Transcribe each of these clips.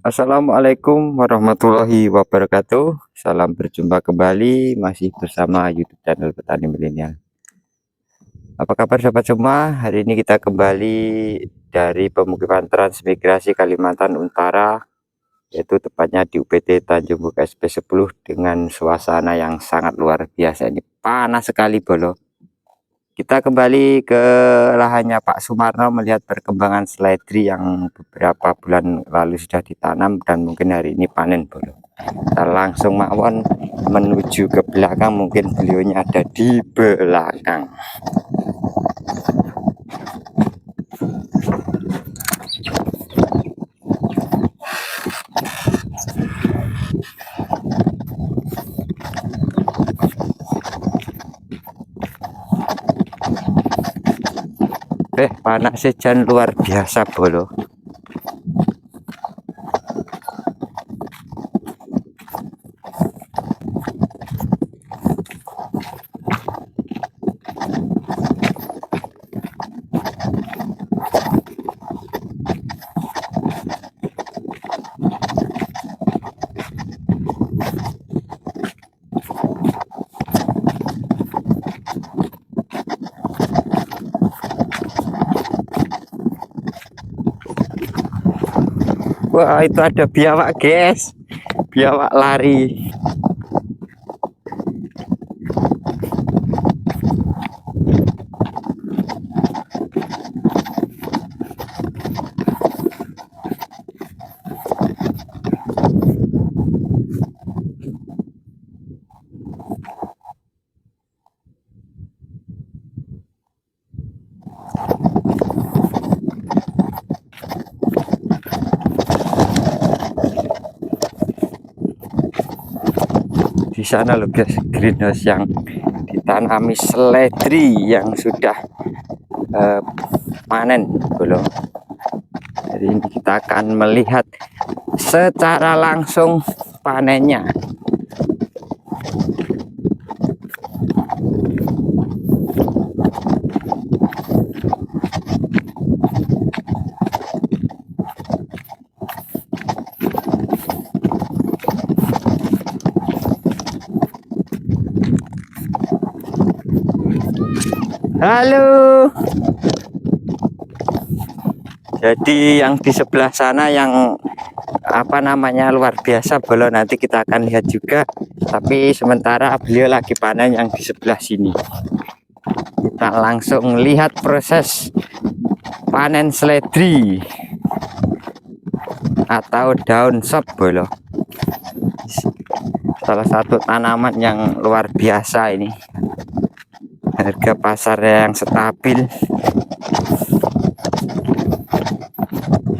Assalamualaikum warahmatullahi wabarakatuh. Salam berjumpa kembali masih bersama YouTube channel Petani Milenial. Apa kabar sahabat semua? Hari ini kita kembali dari pemukiman transmigrasi Kalimantan Utara, yaitu tepatnya di UPT Tanjung Buk SP10 dengan suasana yang sangat luar biasa. Ini panas sekali bolo. Kita kembali ke lahannya Pak Sumarno melihat perkembangan seledri yang beberapa bulan lalu sudah ditanam dan mungkin hari ini panen bolo. Kita langsung mawon menuju ke belakang, mungkin beliaunya ada di belakang. Panas sejan luar biasa bolo. Wah, itu ada biawak guys, biawak lari. Di sana loh guys, greenhouse yang ditanami seledri yang sudah panen belum. Jadi ini kita akan melihat secara langsung panennya. Halo. Jadi yang di sebelah sana yang apa namanya luar biasa bolo, nanti kita akan lihat juga. Tapi sementara beliau lagi panen yang di sebelah sini. Kita langsung lihat proses panen seledri atau daun sop bolo. Salah satu tanaman yang luar biasa ini. Harga pasarnya yang stabil.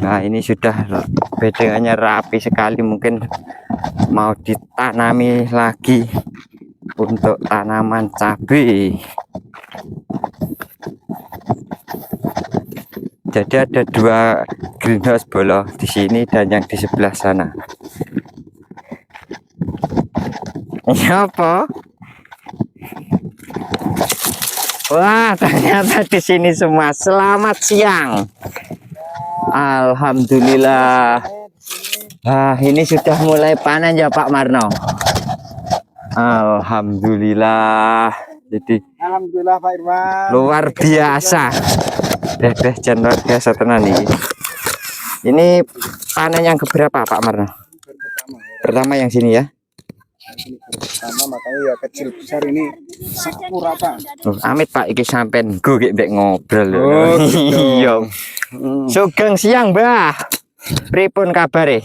Nah, ini sudah bedengannya rapi sekali, mungkin mau ditanami lagi untuk tanaman cabai. Jadi ada dua greenhouse bolo, di sini dan yang di sebelah sana. Ini apa? Wah, ternyata di sini semua. Selamat siang. Alhamdulillah. Nah, ini sudah mulai panen ya Pak Marno. Alhamdulillah. Jadi alhamdulillah Pak Irwan. Luar biasa. Jan luar biasa tenan nih. Ini panen yang keberapa Pak Marno? Pertama yang sini ya. Pertama, makanya ya kecil besar ini sapu rata. Amit Pak iki sampean go mbek ngobrol. Oh, gitu. Iya. Sugeng siang, Mbah. Pripun kabare?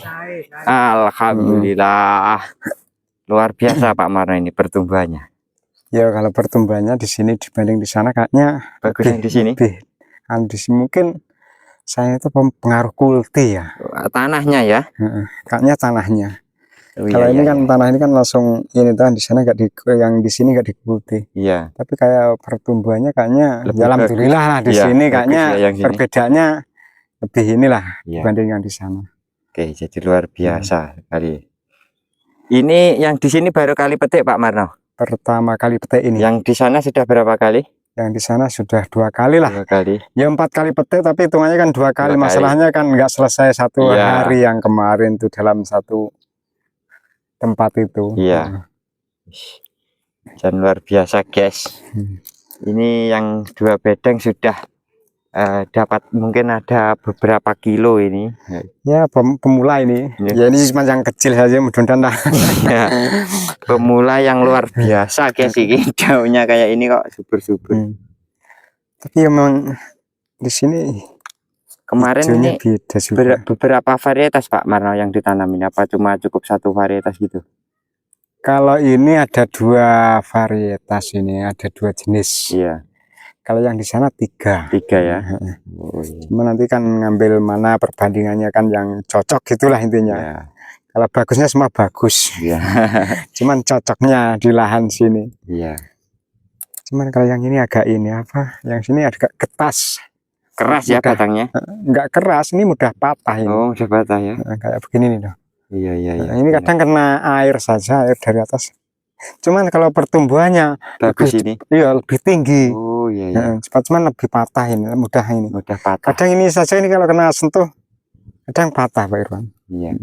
Alhamdulillah. Luar biasa Pak Marno ini pertumbuhannya. Ya kalau pertumbuhannya di sini dibanding di sana kayaknya Bagus yang di sini. Di sini mungkin saya itu pengaruh kulti ya. Tanahnya ya. Kayaknya tanahnya. Oh, kalau iya, ini kan tanah ini kan langsung ini kan di sana nggak di, yang di sini nggak dikulti. Iya. Tapi kayak pertumbuhannya kayaknya ya alhamdulillah lah di sini kayaknya perbedaannya lebih inilah dibanding yang di sana. Oke, jadi luar biasa kali. Ini yang di sini baru kali petik Pak Marno? Pertama kali petik ini. Yang di sana sudah berapa kali? Yang di sana sudah 2 kali lah. 2 kali. Ya 4 kali petik, tapi hitungannya kan 2 kali. Masalahnya kan nggak selesai 1 hari yang kemarin tuh dalam 1 tempat itu. Iya. Dan luar biasa guys. Ini yang 2 bedeng sudah dapat mungkin ada beberapa kilo ini. Ya pemula ini. Ya ini cuma yang kecil saja, mudah-mudahan lah. Ya, pemula yang luar biasa guys, ini daunnya kayak ini kok subur-subur. Tapi emang di sini kemarin ini beda juga. Beberapa varietas Pak Marno yang ditanam ini, apa cuma cukup 1 varietas gitu? Kalau ini ada 2 varietas, ini ada 2 jenis. Iya. Kalau yang di sana 3 ya. Cuma nanti kan ngambil mana perbandingannya kan yang cocok gitulah intinya. Ya. Kalau bagusnya semua bagus. Ya. Cuman cocoknya di lahan sini. Iya. Cuman kalau yang ini agak ini apa? Yang sini agak ketas. Keras ya batangnya? Enggak keras, ini mudah patah ini. Oh, mudah patah ya. Kayak begini nih, dong. Iya. Nah, ini kadang kena air saja, air dari atas. Cuman kalau pertumbuhannya bagus ini. Iya, lebih tinggi. Oh iya. Cepat, cuman lebih patah ini, mudah ini. Mudah patah. Kadang ini saja ini kalau kena sentuh, kadang patah Pak Irwan. Iya.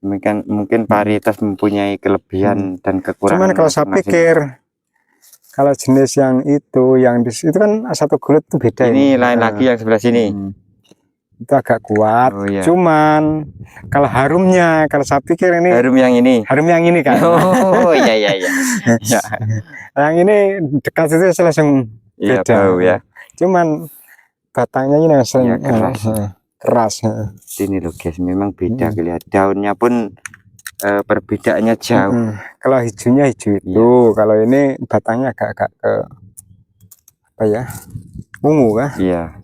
Mungkin varietas mempunyai kelebihan dan kekurangan. Cuman kalau saya pikir, kalau jenis yang itu kan 1 gulut itu beda. Ini lain lagi yang sebelah sini. Itu agak kuat. Oh, iya. Cuman kalau harumnya, kalau saya pikir ini harum yang ini kan. Oh iya. Yang ini dekat itu langsung beda. Bau ya. Cuman batangnya ini langsung keras. Ini loh guys, memang beda kelihatan. Daunnya pun perbedaannya jauh. Kalau hijaunya hijau itu, kalau ini batangnya agak ke apa ya, ungu kan? Iya.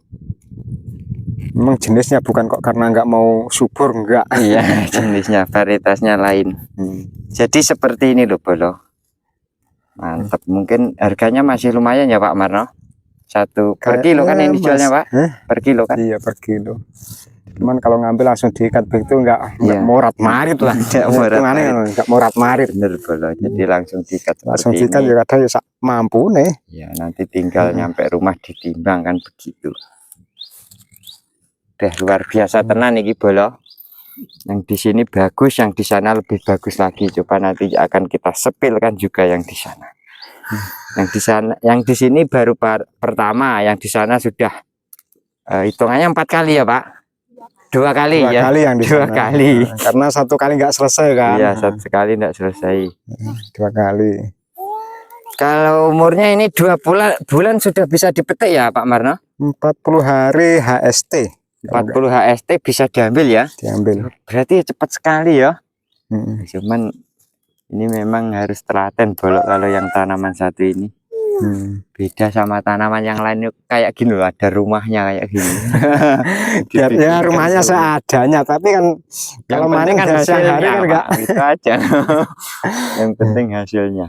Memang jenisnya bukan kok karena nggak mau subur, enggak. Iya, jenisnya varietasnya lain. Jadi seperti ini loh Bolo. Mantap. Mungkin harganya masih lumayan ya Pak Marno. 1 per kilo kan yang dijualnya Pak? Per kilo kan? Iya, per kilo. Cuman kalau ngambil langsung diikat begitu enggak morat-marit lah. Enggak morat-marit. Bener Bolo. Jadi langsung diikat langsung diikat ya kadang ya mampu nih. Ya, nanti tinggal nyampe rumah ditimbang kan begitu. Udah luar biasa tenan nih Bolo. Yang di sini bagus, yang di sana lebih bagus lagi. Coba nanti akan kita sepilkan juga yang di sana. Yang di sana, yang di sini baru pertama, yang di sana sudah hitungannya 4 kali ya Pak? 2 kali ya? 2 kali yang di sana. 2 kali. Karena 1 kali nggak selesai kan? Iya, 1 kali nggak selesai. 2 kali. Kalau umurnya ini 2 bulan sudah bisa dipetik ya Pak Marno? 40 hari HST. 40 HST bisa diambil ya? Diambil. Berarti cepat sekali ya. Cuman ini memang harus telaten Bolo kalau yang tanaman satu ini. Beda sama tanaman yang lain kayak gini loh, ada rumahnya kayak gini. Ya rumahnya seadanya, tapi kan kalau maning kan hasilnya kan enggak gitu aja. Yang penting hasilnya.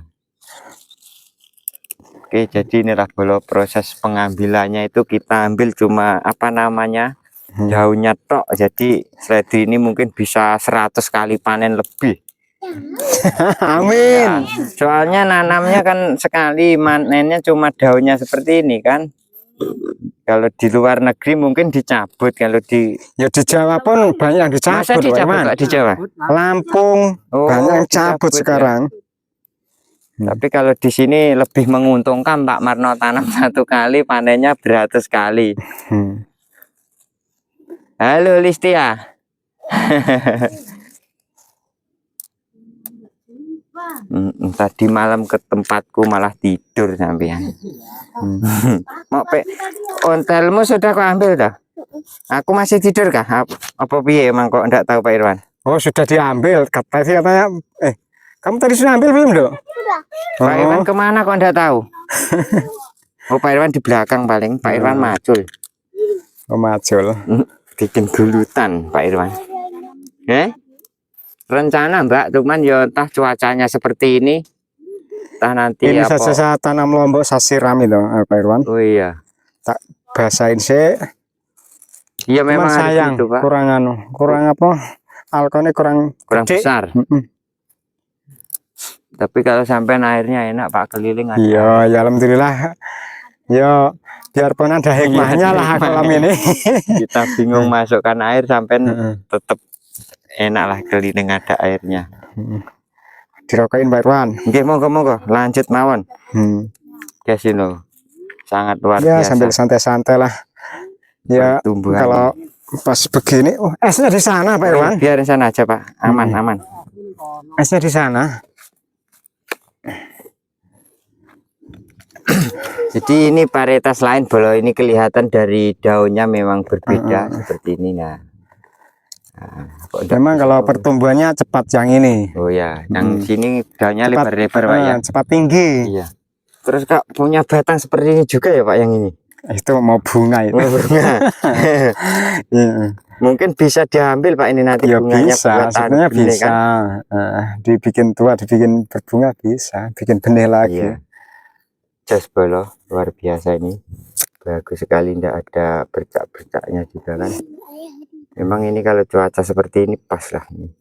Oke, jadi inilah Bolo proses pengambilannya itu kita ambil cuma apa namanya? Daunnya tok. Jadi seledri ini mungkin bisa 100 kali panen lebih. Amin. Ya, soalnya nanamnya kan sekali, manennya cuma daunnya seperti ini kan. Kalau di luar negeri mungkin dicabut, kalau di di Jawa pun banyak yang dicabut. Masa dicabut Pak, di Jawa? Lampung banyak yang cabut sekarang. Tapi kalau di sini lebih menguntungkan Pak Marno, tanam 1 kali panennya beratus kali. Halo Listia. Tadi malam ke tempatku malah tidur sampean. Mau ontelmu sudah kau ambil dah? Aku masih tidur kah? Apa piye emang kok enggak tahu Pak Irwan? Oh, sudah diambil. Katanya kamu tadi sudah ambil belum, Dok? Sudah. Pak Irwan kemana kok enggak tahu? Oh, Pak Irwan di belakang paling. Pak Irwan macul. Oh, macul. Bikin gulutan Pak Irwan. Rencana Mbak, cuman ya entah cuacanya seperti ini, entah nanti ini apa. Saja saya tanam lombok saya siram itu Pak Irwan. Oh iya, tak basahin sih. Iya memang sayang itu, Pak. kurang apa, alkonnya kurang besar. Tapi kalau sampai airnya enak Pak, keliling aja. Iya ya alhamdulillah. Ya biarpun ada hikmahnya lah kolam ini. Kita bingung masukkan air sampai tetap enak lah keliling ada airnya. Dirokain Pak Irwan. Oke, monggo lanjut mawon. Guys, ini sangat luar Ya biasa. sambil santai-santai lah. Ya kalau pas begini, esnya di sana Pak Irwan. Biarin sana aja Pak, aman. Esnya di sana. Jadi ini varietas lain, bolo ini kelihatan dari daunnya memang berbeda seperti ini. Nah, memang kalau pertumbuhannya cepat yang ini. Oh ya, yang sini daunnya lebar-lebar Pak ya. Cepat tinggi. Iya. Terus Kak punya batang seperti ini juga ya Pak yang ini? Itu mau bunga itu. Mungkin bisa diambil Pak ini nanti ya bunganya bisa, sebenarnya bisa kan? Dibikin tua, dibikin berbunga bisa, bikin benih lagi. Iya. Jas bolo luar biasa ini, bagus sekali, tidak ada bercak-bercaknya juga kan. Memang ini kalau cuaca seperti ini pas lah ini.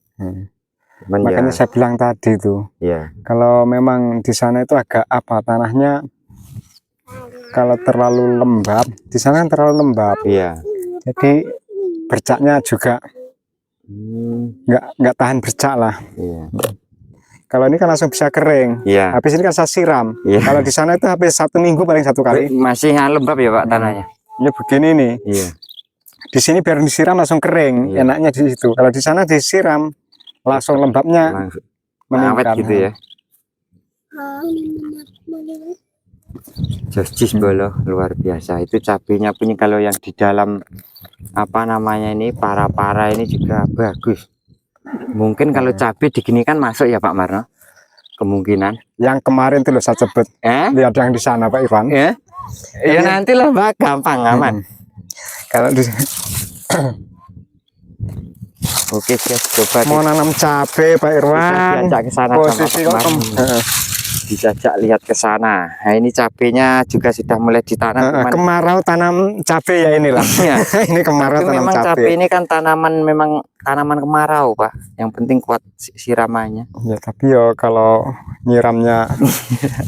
Makanya saya bilang tadi tuh, ya kalau memang di sana itu agak apa tanahnya, kalau terlalu lembab, di sana terlalu lembab. Iya. Jadi bercaknya juga nggak tahan bercak lah. Iya. Kalau ini kan langsung bisa kering. Iya. Habis ini kan saya siram. Iya. Kalau di sana itu habis 1 minggu paling 1 kali. Masih lembab ya Pak tanahnya. Ya begini nih. Iya. Di sini biar disiram langsung kering. Iya. Enaknya di situ. Kalau di sana disiram langsung lembabnya meningkat gitu ya. Jus bolo luar biasa. Itu cabenya punya kalau yang di dalam apa namanya ini para ini juga bagus. Mungkin kalau cabai diginikan masuk ya Pak Marno, kemungkinan. Yang kemarin tuh loh saya sebut lihat yang di sana Pak Ivan ya nanti lah Pak, gampang aman. Kalau di oke guys, coba mau nanam cabai Pak Irwan, posisi dijajak lihat ke sana. Nah ini cabenya juga sudah mulai ditanam. Kemarau tanam cabai ya inilah. Ini kemarau tanam cabai. Ini kan memang tanaman kemarau Pak. Yang penting kuat siramannya. Ya tapi yo kalau nyiramnya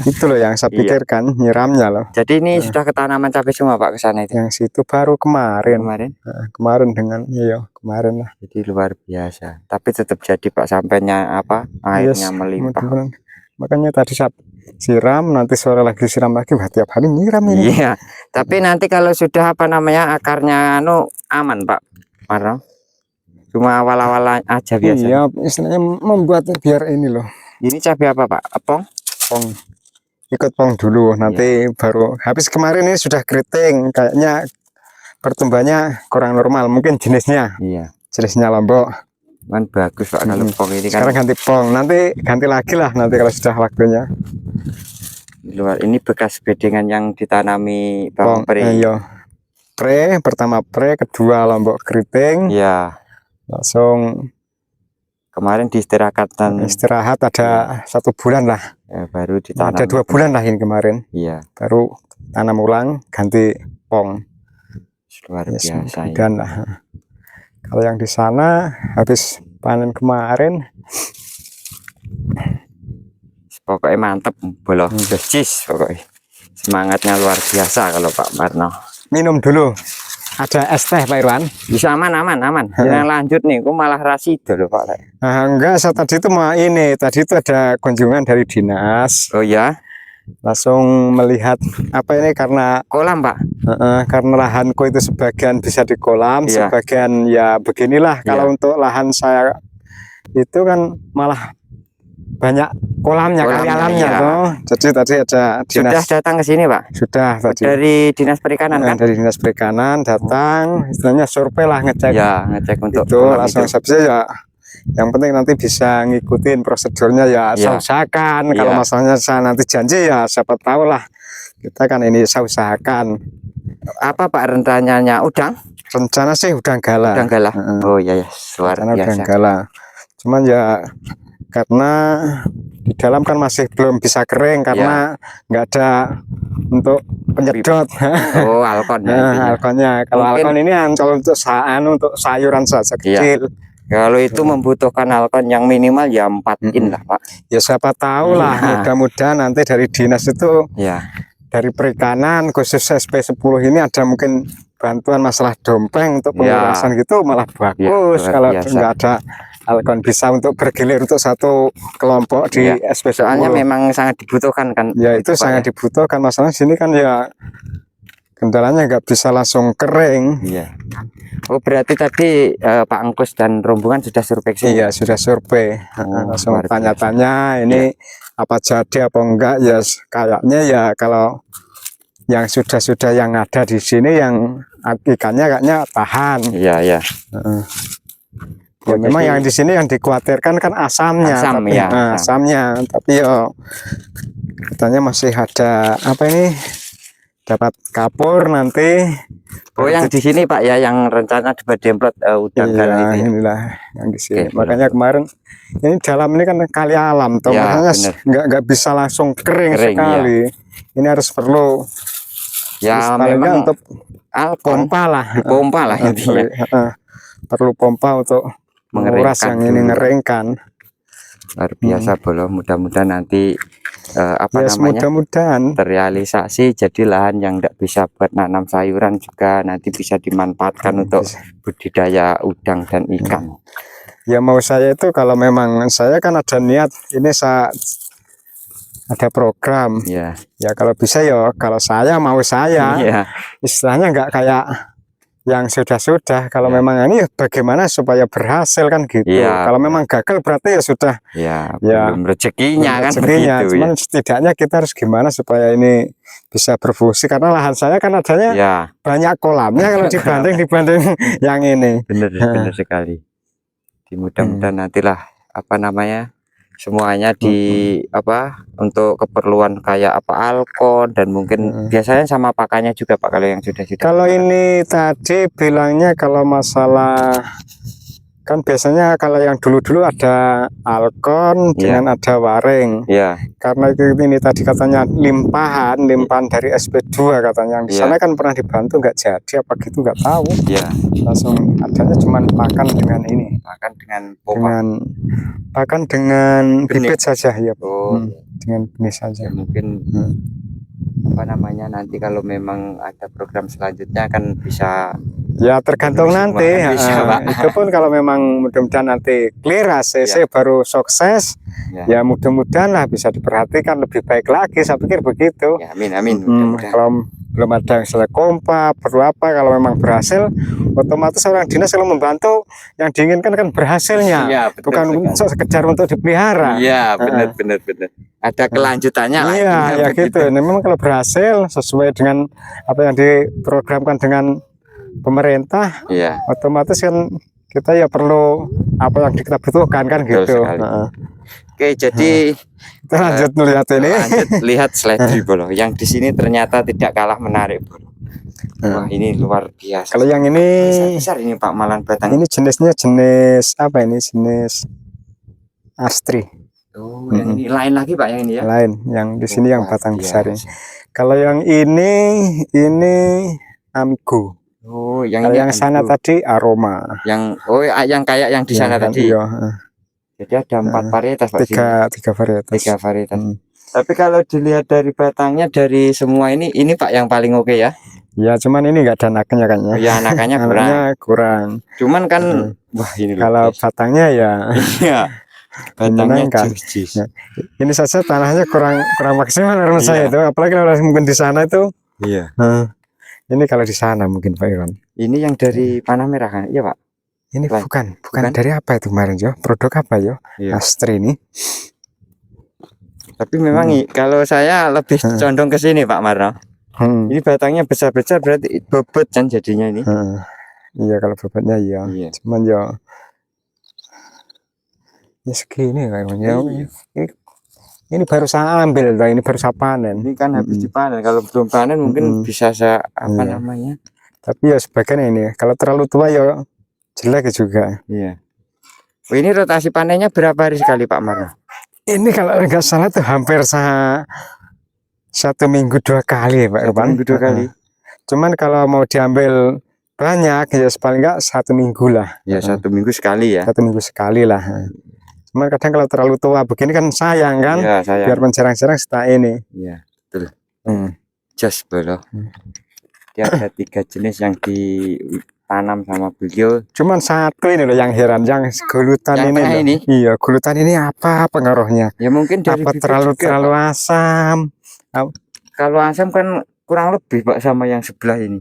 itu loh yang saya pikirkan, nyiramnya loh. Jadi ini sudah ketanaman cabai semua Pak ke sana itu. Yang situ baru kemarin. Kemarin dengan kemarin lah. Jadi luar biasa. Tapi tetap jadi Pak sampainya airnya melimpah. Makanya tadi saya siram, nanti sore lagi siram lagi, tiap hari nyiram ini. Iya, tapi nanti kalau sudah akarnya aman Pak Marno. Cuma awal-awal aja biasa. Iya, istilahnya membuat biar ini loh. Ini cabai apa Pak? Pong? Ikut pong dulu, nanti baru habis. Kemarin ini sudah keriting, kayaknya pertumbuhannya kurang normal, mungkin jenisnya. Iya. Jenisnya lombok. Kan bagus Pak kalau pong ini kan. Sekarang ganti pong, nanti ganti lagi lah nanti kalau sudah waktunya. Luar ini bekas bedengan yang ditanami Bang Pre. Iya. Pertama pre, kedua lombok keriting. Iya. Langsung kemarin diistirahatkan. Istirahat ada 1 bulan lah. Ya, baru ditanam. Ada 2 bulan lah ini kemarin. Iya. Baru tanam ulang, ganti pong. Luar biasa. Dan lah. Kalau yang di sana habis panen kemarin, pokoknya mantep bolo jus pokoknya. Semangatnya luar biasa kalau Pak Marno. Minum dulu. Ada es teh Pak Irwan. Bisa aman. Jangan lanjut nih, kok malah rasido loh Pak. Enggak, saya tadi itu mau ini. Tadi itu ada kunjungan dari dinas. Oh ya. Langsung melihat apa ini karena kolam Pak. Karena lahanku itu sebagian bisa di kolam, sebagian ya beginilah. Kalau untuk lahan saya itu kan malah banyak kolamnya, kali alamnya toh. Jadi tadi ada dinas. Sudah datang ke sini Pak? Sudah tadi. Dari Dinas Perikanan kan? Dari Dinas Perikanan datang, istilahnya survei lah, ngecek. Ya, ngecek untuk itu langsung saya ya. Yang penting nanti bisa ngikutin prosedurnya ya, saya usahakan. Kalau masalahnya saya nanti janji ya siapa tahu lah. Kita kan ini saya usahakan. Apa Pak rencananya? Udang? Rencana sih udang gala. Udang gala. Oh iya luar biasa. Udang gala. Cuman ya karena di dalam kan masih belum bisa kering karena nggak ada untuk penyedot. Oh alkon ya. Alkonnya. Kalau alkon ini kalau untuk sayuran saja kecil. Kalau itu membutuhkan alkon yang minimal ya 4 in lah Pak. Ya siapa tahu lah, mudah-mudahan nanti dari dinas itu dari perikanan khusus SP10 ini ada mungkin bantuan masalah dompeng untuk pengurasan gitu malah bagus. Kalau nggak ada Alkon bisa untuk bergilir untuk satu kelompok di SP10. Soalnya memang sangat dibutuhkan kan. Ya itu sangat dibutuhkan. Masalah sini kan ya kendalanya nggak bisa langsung kering. Iya. Oh berarti tadi Pak Angkus dan rombongan sudah survei sini? Iya sudah survei. Langsung tanya-tanya ini apa jadi apa enggak, ya kayaknya ya kalau yang sudah yang ada di sini yang ikannya kayaknya tahan. Iya ya. Ya memang yang di sini yang dikhawatirkan kan asamnya. Asamnya tapi ya katanya masih ada apa ini, dapat kapur nanti. Oh yang di sini Pak ya, yang rencana dibuat demplot udang galang itu. Inilah yang di sini. Makanya kemarin ini dalam ini kan kali alam, toh makanya nggak bisa langsung kering sekali. Ini harus perlu ya memang untuk pompa lah intinya. Perlu pompa untuk menguras yang ini, ngeringkan. Luar biasa Bolo, mudah-mudahan nanti mudah-mudahan terrealisasi, jadi lahan yang tidak bisa buat nanam sayuran juga nanti bisa dimanfaatkan untuk budidaya udang dan ikan. Ya mau saya itu kalau memang saya kan ada niat ini, ada program ya kalau bisa ya, kalau saya mau istilahnya nggak kayak yang sudah kalau memang ini bagaimana supaya berhasil kan gitu. Kalau memang gagal berarti ya sudah belum rezekinya kan begitu. Cuman setidaknya kita harus gimana supaya ini bisa berfungsi, karena lahan saya kan adanya banyak kolamnya kalau dibanding yang ini. Bener sekali. Mudah-mudahan nantilah semuanya untuk keperluan kayak Alkon dan mungkin biasanya sama pakannya juga Pak, kalau yang sudah. Kalau ini tadi bilangnya kalau masalah kan biasanya kalau yang dulu ada Alkon dengan ada waring. Karena ini tadi katanya limpahan dari SP2 katanya. Yang di sana kan pernah dibantu nggak jadi apa gitu, nggak tahu. Langsung adanya cuman pakan dengan ini. Pakan dengan bibit saja ya. Dengan benih saja. Mungkin nanti kalau memang ada program selanjutnya kan bisa. Ya tergantung nanti. Itu pun kalau memang mudah-mudahan nanti clear ACC baru sukses. Ya mudah-mudahan lah bisa diperhatikan lebih baik lagi, saya pikir begitu. Amin. Kalau belum ada yang selesai kompa perlu apa, kalau memang berhasil otomatis orang dinas kalau membantu yang diinginkan kan berhasilnya, bukan sekedar untuk dipelihara. Benar. Ada kelanjutannya lah. Ya gitu. Ini memang kalau berhasil sesuai dengan apa yang diprogramkan dengan pemerintah, otomatis kan kita ya perlu apa yang kita butuhkan kan gitu. Oke, jadi kita lanjut melihat ini. Lihat seledri Bolo. Yang di sini ternyata tidak kalah menarik Bolo. Wah ini luar biasa. Kalau yang ini besar ini Pak, malan batang. Ini jenisnya jenis apa ini? Jenis Astri. Oh, yang ini lain lagi Pak, yang ini ya? Lain, yang di sini yang batang besar ini. Kalau yang ini Amigo. Oh, yang sana tadi Aroma. Yang kayak yang di sana tadi. Jadi ada 4 varietas Pak. Tiga varietas. Tapi kalau dilihat dari batangnya, dari semua ini Pak yang paling oke ya? Ya cuman ini nggak ada anakannya kan ya? Ya anakannya kurang. Cuman kan, wah ini kalau batangnya ya. Batangnya ya. Ini saja tanahnya kurang maksimal menurut saya itu, apalagi kalau mungkin di sana itu. Ini kalau di sana mungkin Pak Iwan. Ini yang dari Panah Merah kan? Iya Pak. Ini bukan dari apa itu kemarin Jo? Produk apa yo? Astri ini. Tapi memang kalau saya lebih condong ke sini Pak Marno. Ini batangnya besar-besar berarti bobot kan jadinya ini. Iya kalau bobotnya iya. Cuman ya segini kayaknya. Ini baru saya ambil, ini baru saya panen. Ini kan habis dipanen. Kalau belum panen mungkin bisa saya Tapi ya sebagian ini. Kalau terlalu tua ya jelek juga. Ini rotasi panennya berapa hari sekali Pak Marno? Ini kalau nggak salah tuh hampir 1 minggu 2 kali Pak. 1 minggu 2 kali. Cuman kalau mau diambil banyak ya paling nggak 1 minggu lah. Ya 1 minggu sekali ya. 1 minggu sekali lah. Cuman kadang kalau terlalu tua begini kan sayang kan. Biar mencerang-cerang setelah ini. Iya betul. jos bolo. Dia ada 3 jenis yang ditanam sama beliau. Cuman satu ini loh yang heran, yang gulutan Yang ini tengah loh. ini? Iya, gulutan ini apa pengaruhnya? Ya mungkin dari Apa bibit terlalu juga, Pak. asam? Kalau asam kan kurang lebih Pak sama yang sebelah ini.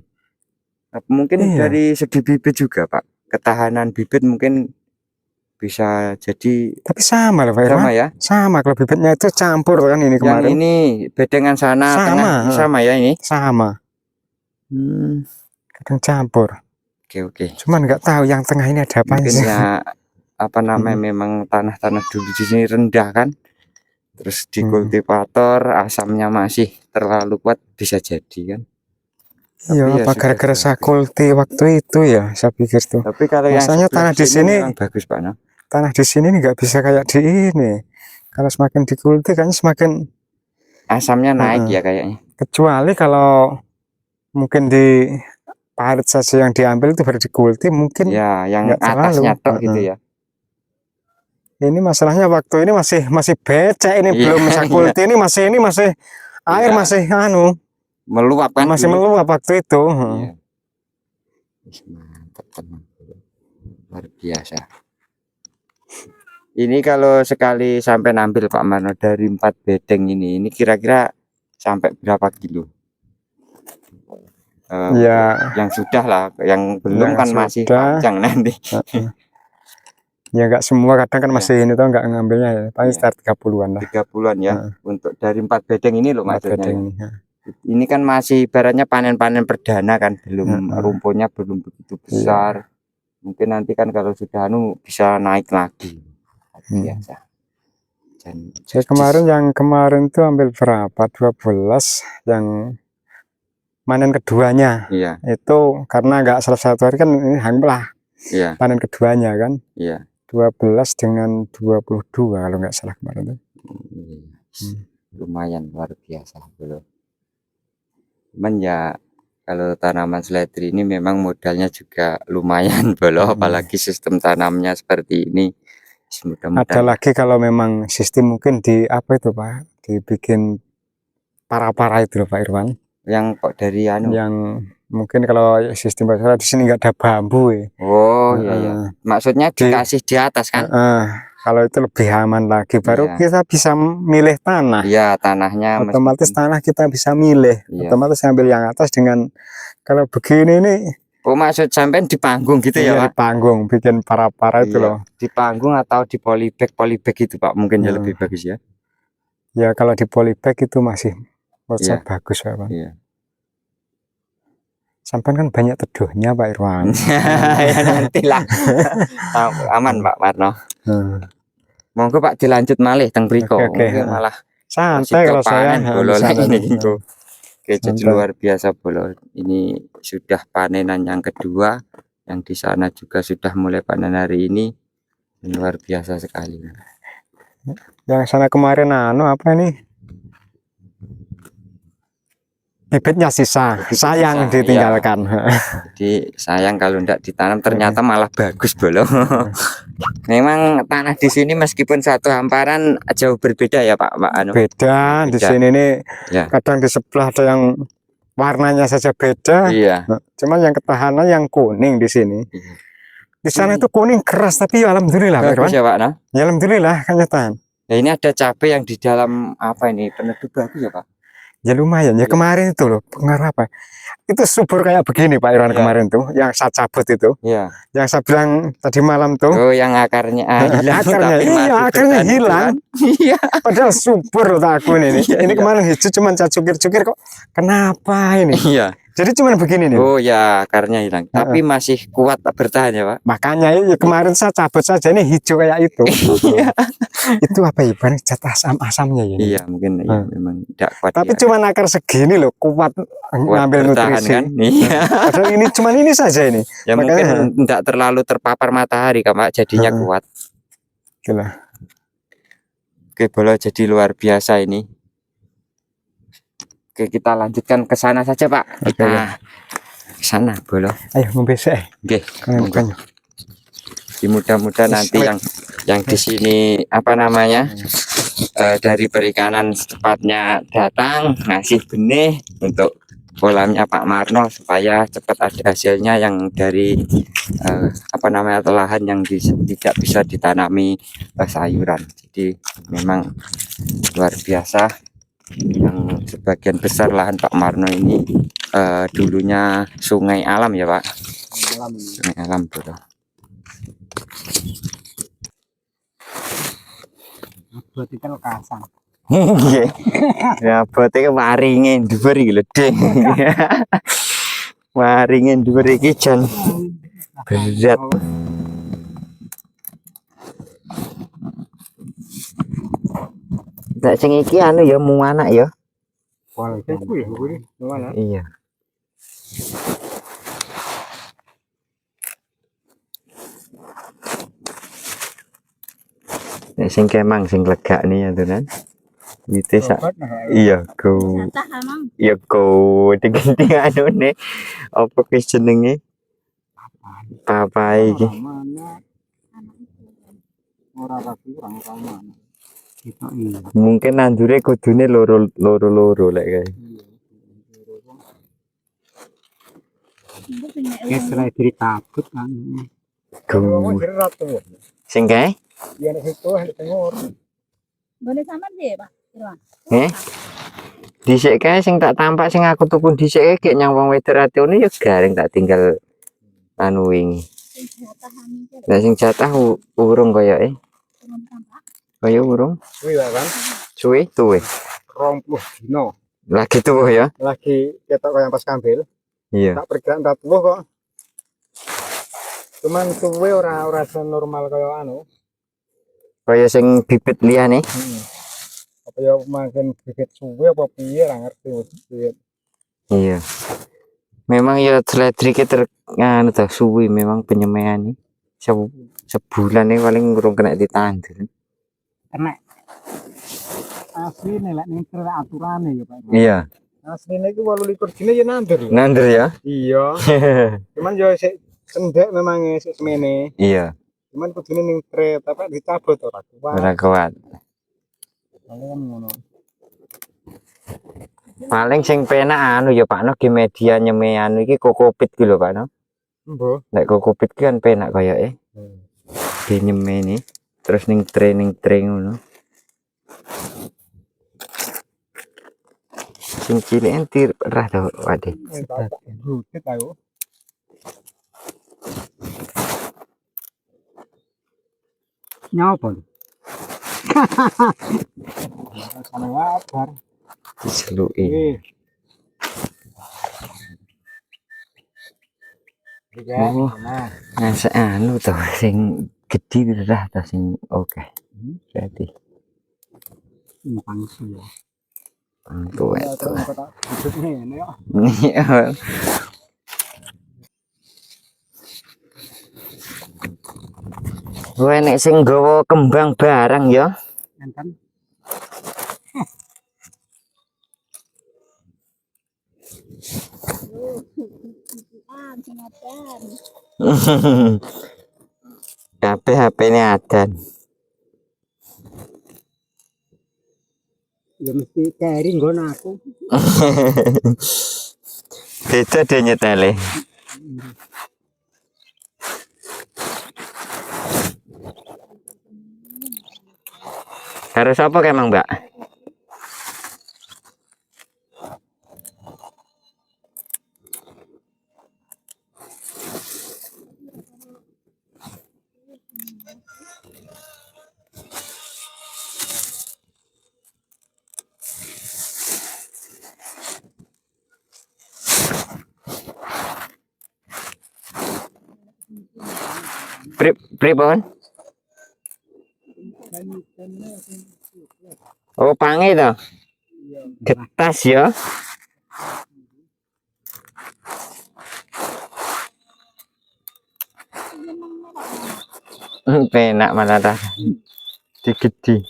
Mungkin Iya. dari segi bibit juga Pak. Ketahanan bibit mungkin bisa jadi Tapi sama loh Pak Irwan. sama ya. Sama kalau bibitnya itu campur kan ini Yang kemarin. ini bedengan sana Sama, tengah sama ya ini. Sama. Kadang campur. Oke. Cuman nggak tahu yang tengah ini ada apa Mungkin sih. ya apa namanya memang tanah-tanah dulu di sini rendah kan. Terus di kultivator asamnya masih terlalu kuat bisa jadi kan. Iya, Tapi ya apa sudah gara-gara bagus. saya kulti waktu itu ya, saya pikir tuh. Tapi kalau yang Masanya sebelah tanah di sini memang bagus Pak. No? tanah di sini nggak bisa kayak di ini. Kalau semakin dikulti kan semakin Asamnya naik ya kayaknya. kecuali kalau mungkin di parit saja yang diambil itu baru dikulti mungkin Ya, yang nggak atasnya terlalu. tok gitu ya. Ini masalahnya waktu ini masih becek ini, Iya, belum bisa kulti ini masih air Iya. masih Meluap kan masih dulu. meluap waktu itu. Iya. Mantap teman. Luar biasa. Ini kalau sekali sampai nampil Pak Marno dari 4 bedeng ini kira-kira sampai berapa kilo? Ya, yang sudah lah, yang belum yang kan masih sudah. panjang nanti. Ya nggak semua, kadang kan Ya. masih ini tuh nggak ngambilnya ya, paling Ya. start 30-an lah. 30-an ya. Untuk dari 4 bedeng ini loh 4 maksudnya. bedeng Ya. ini, ya. Ini kan masih ibaratnya panen-panen perdana kan, belum rumputnya belum begitu besar. Mungkin nanti kan kalau sudah bisa naik lagi. Biasa. Dan Saya yang kemarin tuh ambil berapa? 12 yang panen keduanya. Iya. Itu karena nggak salah satu hari kan ini hampir Iya. panen keduanya kan. Iya. 12 dengan 22 kalau nggak salah kemarin tuh. Lumayan luar biasa belum. Cuman ya kalau tanaman seledri ini memang modalnya juga lumayan belum, apalagi sistem tanamnya seperti ini. Ada lagi kalau memang sistem mungkin di apa itu Pak, dibikin para-para itu loh Pak Irwan. Yang kok dari yang mungkin kalau sistem di sini nggak ada bambu ya. Oh iya. Maksudnya dikasih di atas kan? Kalau itu lebih aman lagi, baru kita bisa milih tanah. Iya, tanahnya otomatis tanah kita bisa milih. Otomatis ambil yang atas dengan kalau begini ini. Oh, maksud sampean di panggung gitu ya Pak? Di panggung, bikin para-para itu loh. Di panggung atau di polybag itu Pak, mungkin ya lebih bagus ya. Ya kalau di polybag itu masih bagus Pak. Iya. Sampai kan banyak teduhnya Pak Irwan. Ya nantilah. Aman Pak Marno. Monggo Pak dilanjut malih teng mriko. Malah santai kalau saya ini gitu. Oke, jadi luar biasa bolo. Ini sudah panenan yang kedua, yang di sana juga sudah mulai panen hari ini. Luar biasa sekali. Yang sana kemarin apa nih? Bibitnya sisa, sayang ditinggalkan. Jadi sayang kalau tidak ditanam, ternyata malah bagus bolo. Memang tanah di sini meskipun satu hamparan jauh berbeda ya Pak. Beda. Di sini nih kadang di sebelah ada yang warnanya saja beda. Iya. Cuman yang ketahanan yang kuning di sini. Di sana itu kuning keras tapi alhamdulillah bagus ya Pak. Ya alhamdulillah kenyataan. Ya ini ada cabai yang di dalam apa ini peneduh bagus ya Pak. Ya lumayan ya kemarin itu loh pengaruh apa itu subur kayak begini Pak Irwan kemarin tuh yang saya cabut itu yang saya bilang tadi malam tuh yang akarnya hilang akarnya hilang padahal subur loh tak aku ini kemarin hijau cuman saya cukir-cukir kok kenapa ini jadi cuman begini nih. Oh ya akarnya hilang tapi masih kuat bertahan ya Pak. Makanya kemarin saya cabut saja ini hijau kayak itu. Itu apa ya Bang, zat asam-asamnya ya. Iya mungkin memang tidak kuat. Tapi cuman akar segini loh kuat ngambil nutrisi kan? Padahal ini cuman ini saja ini. Ya makanya, mungkin tidak terlalu terpapar matahari kan Pak, jadinya kuat. Gila. Oke bolo jadi luar biasa ini. Oke kita lanjutkan ke sana saja Pak. Kita ke sana bolo. Ayo membesek. Oke. Mudah-mudahan nanti yang di sini apa namanya dari perikanan secepatnya datang ngasih benih untuk kolamnya Pak Marno supaya cepat ada hasilnya yang dari apa namanya lahan yang tidak bisa ditanami sayuran. Jadi memang luar biasa, yang sebagian besar lahan Pak Marno ini dulunya sungai alam ya Pak. Sungai alam betul. Buat ikan kasang. Nggih. Ya bote waringe dhuwur iki lho, Ding. Waringe dhuwur iki jan berat. Nek sing iki anu ya muanak ya. Iya. Nek sing kemang sing legak nih ya tenan. Wite sak. Iya, go. Iya go diganti anune. Apa ki jenenge? Papai iki. Ora kurang mana. Mungkin nandure kudune loro lek kae. Setelah diri takut kan. Go. Sing kae? Ya nek itu tengor. Boleh sampean piye, Pak? Dhisik kae sing tak tampak sing aku tuku dhisik kayak nyang wong wedok ratune ya garing tak tinggal anu wingi. Lah sing jatah urung koyoke. Kaya urung. Suwi kan? Suwe tuwe. 20 dino. Lagi tuwe ya. Lagi ketok kaya pas kambil. Iya. Tak perkiraan 40 kok. Cuman suwe ora normal kaya anu. Kaya sing bibit liyane. Apa ya makin bibit suwe apa piye ora ngerti. Iya. Memang ya seledrike nganu ta suwi memang penyemaian nih. Sebulan ini paling urung kena ditandur. Kena. Asli nih lek ning aturane ya Pak. Iya. Asline iku 28 dina ya nandur. Nandur ya? Iya. Cuman yo sik cendek memang sik semene. Iya. Cuman kudune ning tre tapi dicabut ora kuat. Ora kuat. Paling sing penak anu ya Pak No ki media nyeme anu iki kokopit ki lho Pak No. Mbah. Nek kokopit ki kan penak koyoke. Di nyeme ini terus ning training ngono. Sing cilik entir rah to Wade. Rutit ayo. Nyapa? Sama wabar. Diseluki. Oh, nah anu to sing gedhi rah to sing oke. Berarti Pangsi ya. tuwek to. Iya. Kowe nek sing nggawa kembang barang ya. Enten. Kabeh HP-ne adan. Ya mesti cari nggon aku. Beda deh nyetele. Harus apa emang Mbak? Pripun? Oh, pange to. Getas ya. Penak malah ta. Digedi.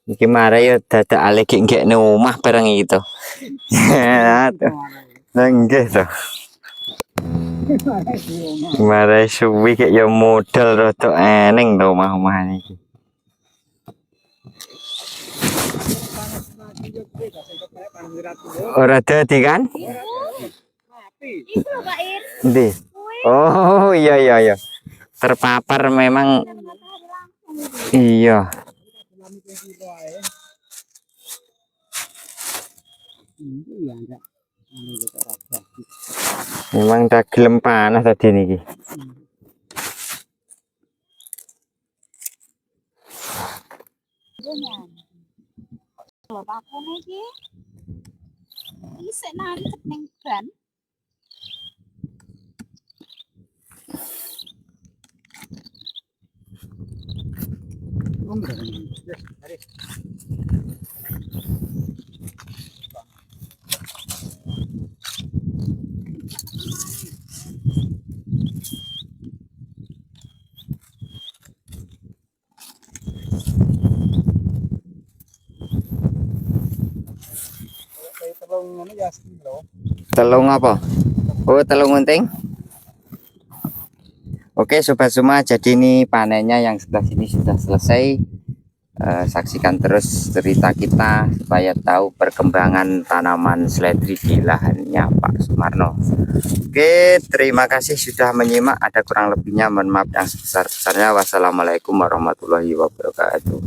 Iki mare ya dadak ale gek omah bareng iki to. Aduh. Lah nggih to. Mare suwi kek ya modal rada eneng to omah-omahan iki. Ora dadi kan? Itu loh Pak Ir. Ndi? Oh, iya iya iya. Terpapar memang iya. Memang tak gelem panas tadi niki. Loh Pak iki. Isik nancep ning ban. Telung apa? Oh, telung unting. Oke, sobat semua, jadi ini panennya yang sebelah sini sudah selesai. Saksikan terus cerita kita supaya tahu perkembangan tanaman seledri di lahannya Pak Sumarno. Oke, terima kasih sudah menyimak. Ada kurang lebihnya mohon maaf yang sebesar-besarnya. Wassalamualaikum warahmatullahi wabarakatuh.